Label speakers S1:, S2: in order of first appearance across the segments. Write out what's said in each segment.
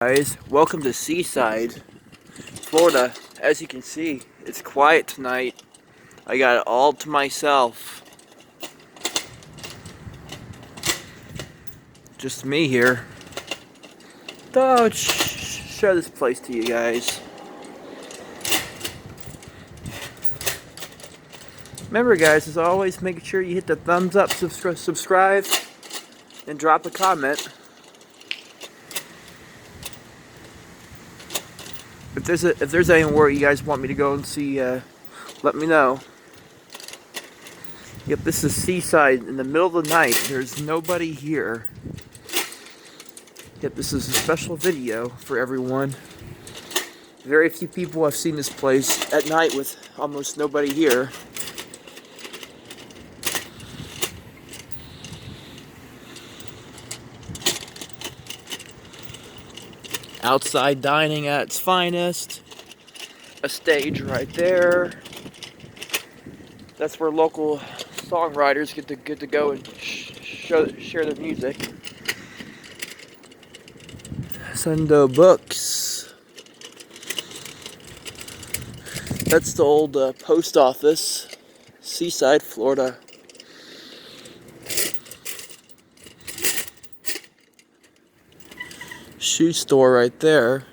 S1: Guys, welcome to Seaside, Florida. As you can see, it's quiet tonight. I got it all to myself. Just me here. Thought I'd show this place to you guys. Remember guys, as always, make sure you hit the thumbs up, subscribe, and drop a comment. If there's anywhere you guys want me to go and see, let me know. Yep, this is Seaside in the middle of the night. There's nobody here. Yep, this is a special video for everyone. Very few people have seen this place at night with almost nobody here. Outside dining at its finest. A stage right there. That's where local songwriters get to go and share their music. Sundo Books. That's the old post office, Seaside, Florida. Shoe store right there.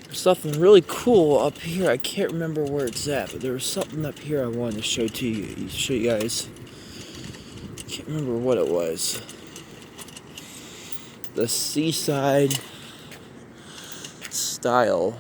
S1: There's something really cool up here. I can't remember where it's at, but there was something up here I wanted to show you guys. Can't remember what it was. The Seaside style.